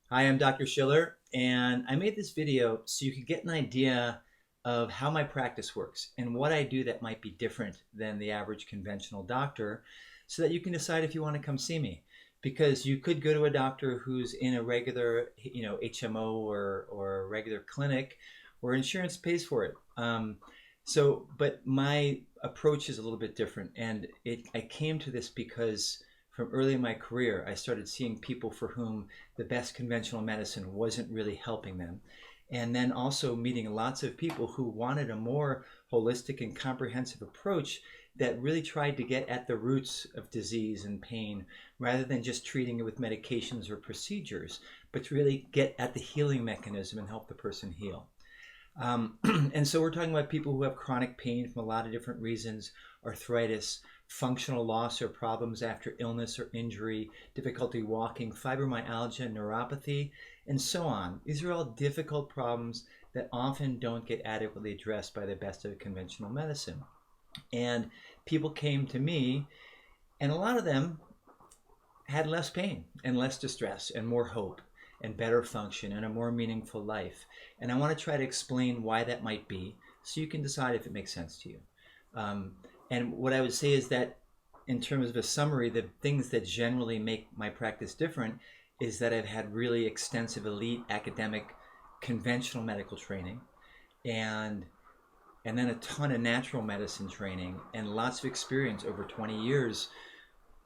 Hi, I'm Dr. Shiller, and I made this video so you could get an idea of how my practice works and what I do that might be different than the average conventional doctor so that you can decide if you want to come see me. Because you could go to a doctor who's in a regular, HMO or a regular clinic where insurance pays for it. But my approach is a little bit different, and I came to this because from early in my career, I started seeing people for whom the best conventional medicine wasn't really helping them. And then also meeting lots of people who wanted a more holistic and comprehensive approach that really tried to get at the roots of disease and pain rather than just treating it with medications or procedures, but to really get at the healing mechanism and help the person heal. And so we're talking about people who have chronic pain from a lot of different reasons: arthritis, functional loss or problems after illness or injury, difficulty walking, fibromyalgia, neuropathy, and so on. These are all difficult problems that often don't get adequately addressed by the best of conventional medicine. And people came to me, and a lot of them had less pain and less distress and more hope and better function and a more meaningful life. And I want to try to explain why that might be so you can decide if it makes sense to you. Um, and what I would say is that, in terms of a summary, the things that generally make my practice different is that I've had really extensive elite academic conventional medical training, and and then a ton of natural medicine training and lots of experience over 20 years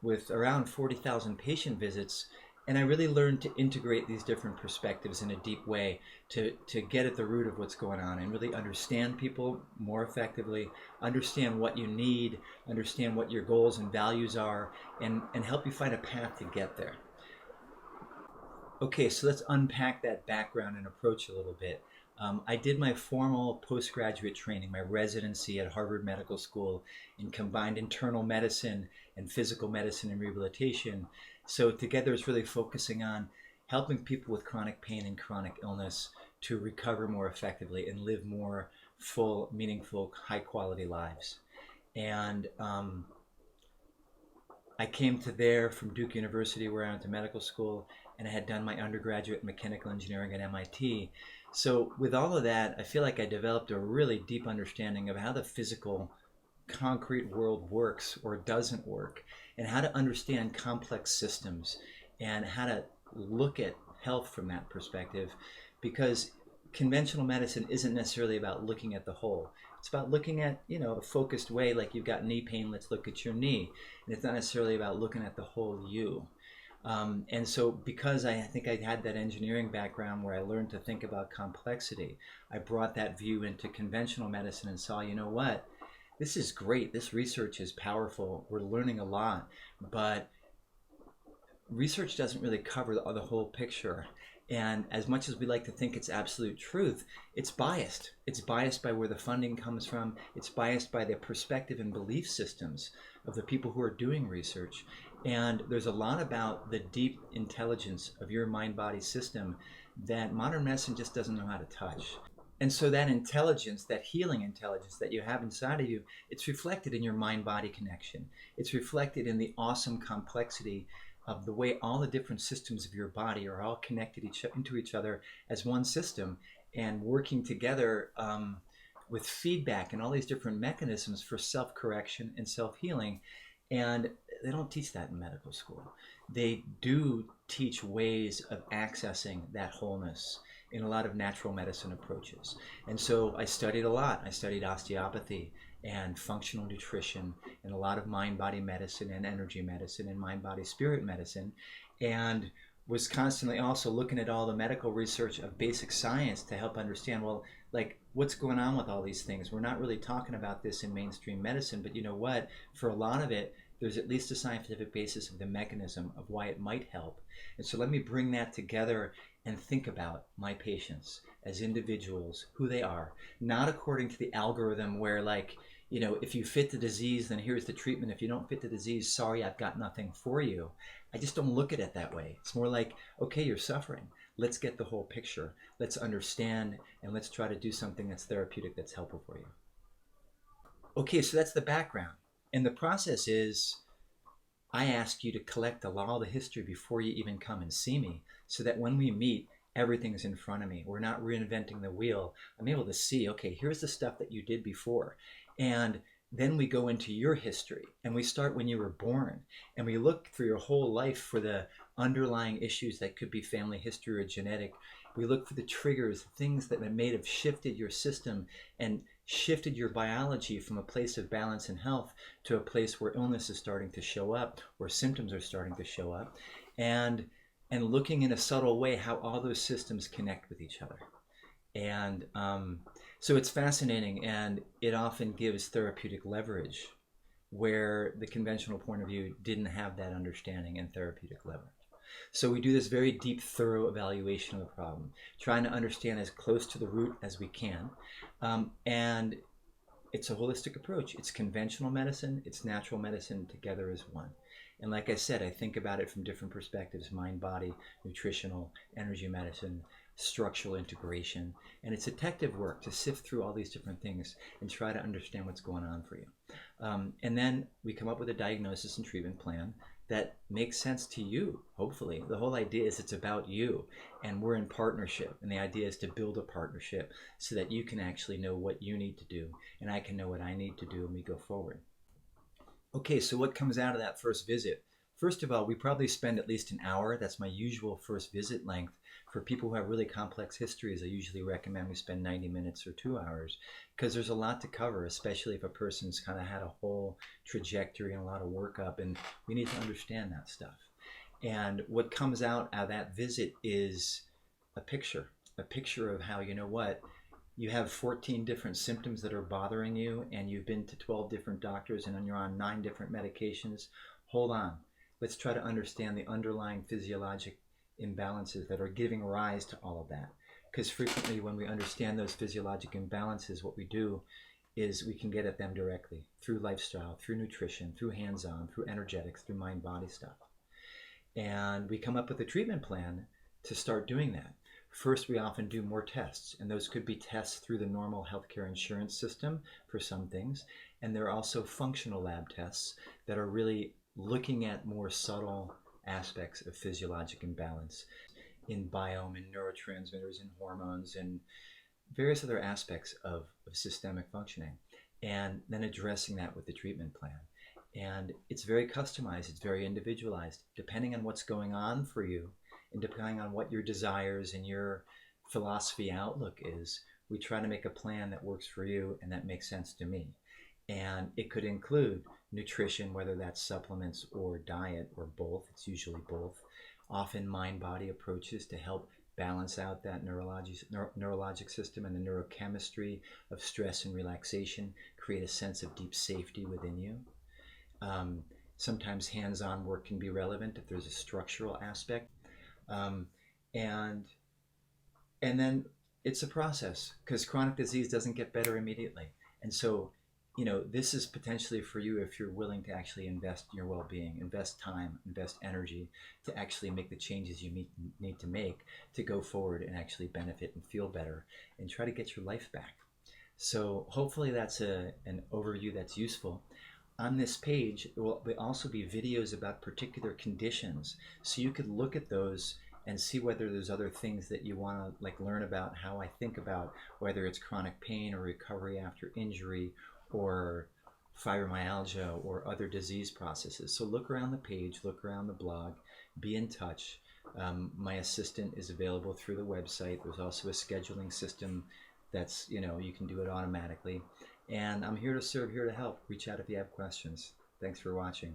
with around 40,000 patient visits. And I really learned to integrate these different perspectives in a deep way to get at the root of what's going on and really understand people more effectively, understand what you need, understand what your goals and values are, and help you find a path to get there. Okay, so let's unpack that background and approach a little bit. I did my formal postgraduate training, my residency at Harvard Medical School in combined internal medicine and physical medicine and rehabilitation. So together it's really focusing on helping people with chronic pain and chronic illness to recover more effectively and live more full, meaningful, high quality lives. And I came to there from Duke University, where I went to medical school, and I had done my undergraduate in mechanical engineering at MIT. So, with all of that, I feel like I developed a really deep understanding of how the physical, concrete world works or doesn't work, and how to understand complex systems, and how to look at health from that perspective. Because conventional medicine isn't necessarily about looking at the whole. It's about looking at, a focused way, like you've got knee pain, let's look at your knee. And it's not necessarily about looking at the whole you. And so, because I think I had that engineering background where I learned to think about complexity, I brought that view into conventional medicine and saw, you know what, this is great. This research is powerful. We're learning a lot, but research doesn't really cover the whole picture. And as much as we like to think it's absolute truth, it's biased. It's biased by where the funding comes from. It's biased by the perspective and belief systems of the people who are doing research. And there's a lot about the deep intelligence of your mind body system that modern medicine just doesn't know how to touch. And so that intelligence, that healing intelligence that you have inside of you, it's reflected in your mind body connection. It's reflected in the awesome complexity of the way all the different systems of your body are all connected into each other as one system and working together with feedback and all these different mechanisms for self-correction and self-healing. And they don't teach that in medical school. They do teach ways of accessing that wholeness in a lot of natural medicine approaches. And so I studied a lot. I studied osteopathy and functional nutrition and a lot of mind body medicine and energy medicine and mind body spirit medicine, and was constantly also looking at all the medical research of basic science to help understand, well, like, what's going on with all these things. We're not really talking about this in mainstream medicine, but you know what, for a lot of it there's at least a scientific basis of the mechanism of why it might help. And so let me bring that together and think about my patients as individuals, who they are, not according to the algorithm where, like, if you fit the disease, then here's the treatment. If you don't fit the disease, sorry, I've got nothing for you. I just don't look at it that way. It's more like, okay, you're suffering. Let's get the whole picture. Let's understand, and let's try to do something that's therapeutic, that's helpful for you. Okay, so that's the background. And the process is I ask you to collect all the history before you even come and see me, so that when we meet, everything's in front of me. We're not reinventing the wheel. I'm able to see, okay, here's the stuff that you did before. And then we go into your history and we start when you were born, and we look through your whole life for the underlying issues that could be family history or genetic. We look for the triggers, things that may have shifted your system and shifted your biology from a place of balance and health to a place where illness is starting to show up or symptoms are starting to show up, and looking in a subtle way how all those systems connect with each other. And so it's fascinating, and it often gives therapeutic leverage where the conventional point of view didn't have that understanding and therapeutic leverage. So we do this very deep, thorough evaluation of the problem, trying to understand as close to the root as we can. And it's a holistic approach. It's conventional medicine, it's natural medicine together as one. And like I said, I think about it from different perspectives: mind, body, nutritional, energy medicine, structural integration. And it's detective work to sift through all these different things and try to understand what's going on for you. And then we come up with a diagnosis and treatment plan that makes sense to you, hopefully. The whole idea is it's about you, and we're in partnership. And the idea is to build a partnership so that you can actually know what you need to do, and I can know what I need to do, and we go forward. Okay, so what comes out of that first visit? First of all, we probably spend at least an hour. That's my usual first visit length. For people who have really complex histories, I usually recommend we spend 90 minutes or 2 hours, because there's a lot to cover, especially if a person's kind of had a whole trajectory and a lot of workup, and we need to understand that stuff. And what comes out of that visit is a picture of how, you know what, you have 14 different symptoms that are bothering you, and you've been to 12 different doctors, and you're on 9 different medications. Hold on. Let's try to understand the underlying physiologic imbalances that are giving rise to all of that. Because frequently when we understand those physiologic imbalances, what we do is we can get at them directly through lifestyle, through nutrition, through hands-on, through energetics, through mind-body stuff. And we come up with a treatment plan to start doing that. First, we often do more tests, and those could be tests through the normal healthcare insurance system for some things. And there are also functional lab tests that are really looking at more subtle aspects of physiologic imbalance in biome and neurotransmitters and hormones and various other aspects of systemic functioning, and then addressing that with the treatment plan. And it's very customized, it's very individualized, depending on what's going on for you and depending on what your desires and your philosophy outlook is. We try to make a plan that works for you and that makes sense to me. And it could include nutrition, whether that's supplements or diet or both. It's usually both. Often mind-body approaches to help balance out that neurologic system and the neurochemistry of stress and relaxation, create a sense of deep safety within you. Sometimes hands-on work can be relevant if there's a structural aspect. Um, and and then it's a process, because chronic disease doesn't get better immediately. And so, this is potentially for you if you're willing to actually invest in your well-being, invest time, invest energy to actually make the changes you need to make to go forward and actually benefit and feel better and try to get your life back. So hopefully that's an overview that's useful. On this page, there will also be videos about particular conditions, so you could look at those and see whether there's other things that you want to learn about, how I think about whether it's chronic pain or recovery after injury or fibromyalgia or other disease processes. So look around the page, look around the blog, be in touch. My assistant is available through the website. There's also a scheduling system that's, you can do it automatically. And I'm here to serve, here to help. Reach out if you have questions. Thanks for watching.